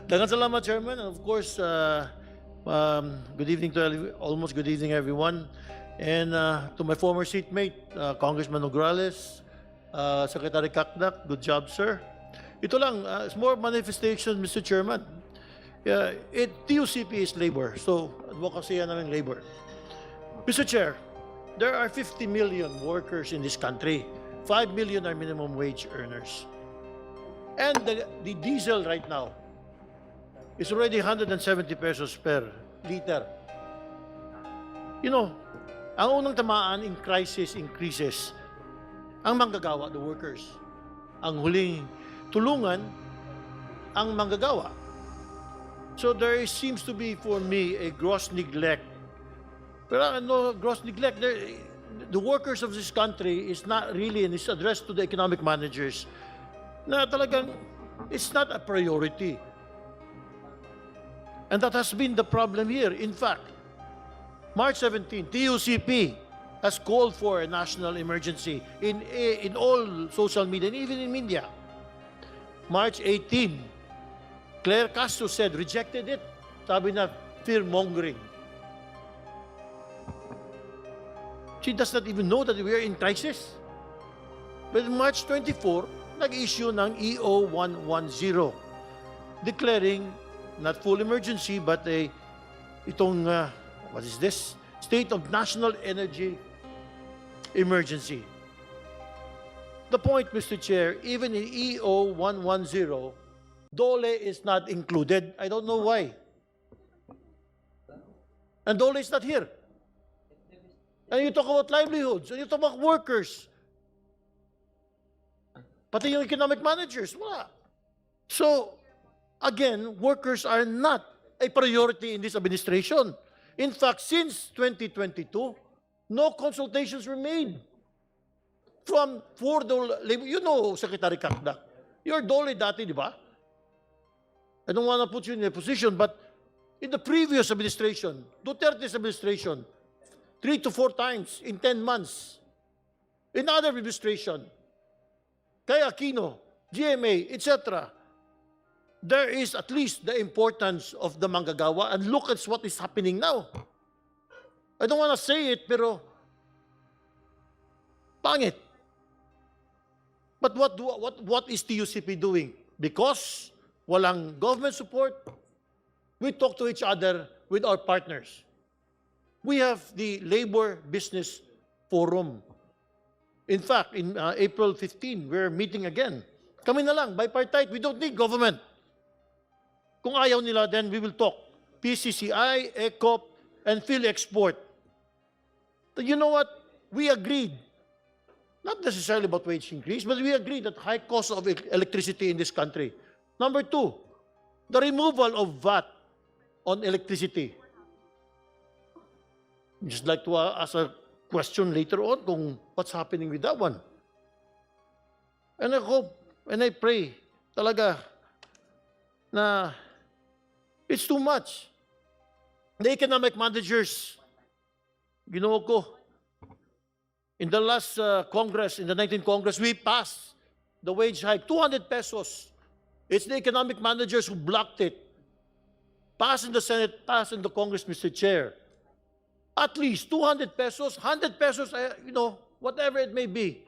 Daghang salamat, Chairman. And of course, good evening to almost good evening, everyone. And to my former seatmate, Congressman Nograles, Secretary Kakdak, good job, sir. Ito lang, it's more manifestation, Mr. Chairman. TUCP is labor, so advocacy yan ng labor. Mr. Chair, there are 50 million workers in this country. 5 million are minimum wage earners. And the diesel right now is already 170 pesos per liter. You know, ang unang tamaan in crisis increases ang manggagawa, the workers. Ang huling tulungan, ang manggagawa. So there seems to be, for me, a gross neglect. Pero no gross neglect. The workers of this country is not really, and it's addressed to the economic managers, na talagang it's not a priority. And that has been the problem here. In fact, March 17, TUCP has called for a national emergency in all social media and even in media. March 18, Claire Castro said, rejected it. Sabi na, fear-mongering. She does not even know that we are in crisis. But March 24, nag-issue ng EO 110, declaring not full emergency but what is this? State of national energy emergency. The point, Mr. Chair, even in EO 110, DOLE is not included. I don't know why. And DOLE is not here. And you talk about livelihoods, and you talk about workers. Pati yung economic managers, wala. So, again, workers are not a priority in this administration. In fact, since 2022, no consultations were made for the labor. You know, Secretary Kakdak, you're DOLE dati, di ba? I don't want to put you in a position, but in the previous administration, Duterte's administration, 3 to 4 times in 10 months. In other administration, kay Aquino, GMA, etc., there is at least the importance of the manggagawa, and look at what is happening now. I don't want to say it, pero pangit. But what is TUCP doing? Because walang government support, we talk to each other with our partners. We have the Labor Business Forum. In fact, in April 15, we're meeting again. Kami na lang, bipartite, we don't need government. Kung ayaw nila, then we will talk. PCCI, ECOP, and PhilExport. But you know what? We agreed, not necessarily about wage increase, but we agreed that high cost of electricity in this country. Number 2, the removal of VAT on electricity. Just like to ask a question later on kung what's happening with that one. And I hope and I pray talaga na it's too much. The economic managers, ginawa ko, in the last Congress, in the 19th Congress, we passed the wage hike, 200 pesos. It's the economic managers who blocked it. Passed in the Senate, passed in the Congress, Mr. Chair. At least 200 pesos, 100 pesos, whatever it may be.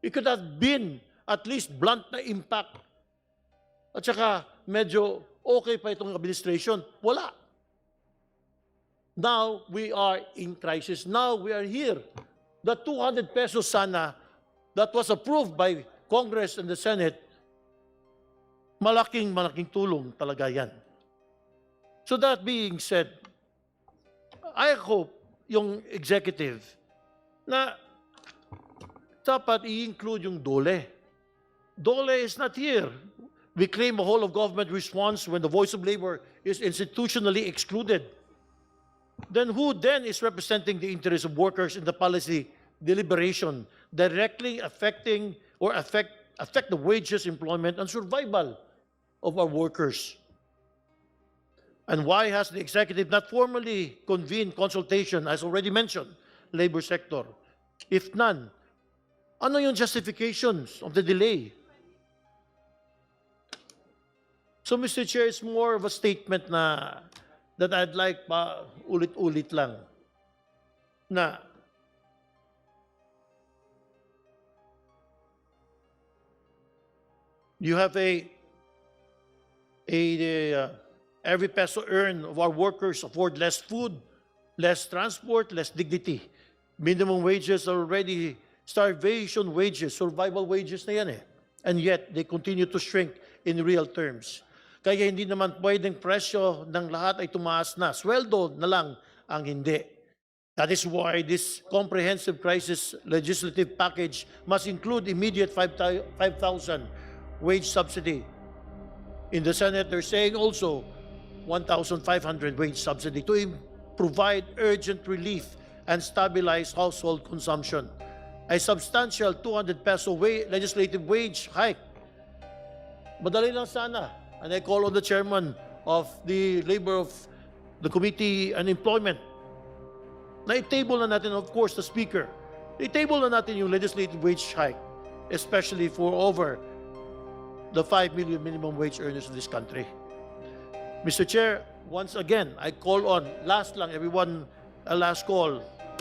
It could have been at least blunt na impact. At saka medyo okay pa itong administration. Wala. Now we are in crisis. Now we are here. The 200 pesos sana that was approved by Congress and the Senate, malaking tulong talaga yan. So that being said, I hope yung executive na dapat i-include yung DOLE. DOLE is not here. We claim a whole of government response when the voice of labor is institutionally excluded. Then who then is representing the interests of workers in the policy deliberation directly affecting or affect the wages, employment, and survival of our workers? And why has the executive not formally convened consultation, as already mentioned, labor sector? If none, ano yung justifications of the delay? So, Mr. Chair, it's more of a statement na that I'd like pa ulit-ulit lang na you have every peso earned of our workers afford less food, less transport, less dignity. Minimum wages are already starvation wages, survival wages na yan eh. And yet, they continue to shrink in real terms. Kaya hindi naman pwedeng presyo ng lahat ay tumaas na. Sweldo na lang ang hindi. That is why this comprehensive crisis legislative package must include immediate 5,000 wage subsidy. In the Senate, they're saying also 1,500 wage subsidy to provide urgent relief and stabilize household consumption. A substantial 200 peso legislative wage hike. Madali lang sana. And I call on the chairman of the labor of the Committee on Employment na i-table na natin, of course, the speaker. I-table na natin yung legislative wage hike, especially for over the 5 million minimum wage earners in this country. Mr. Chair, once again, I call on, last lang, everyone, a last call.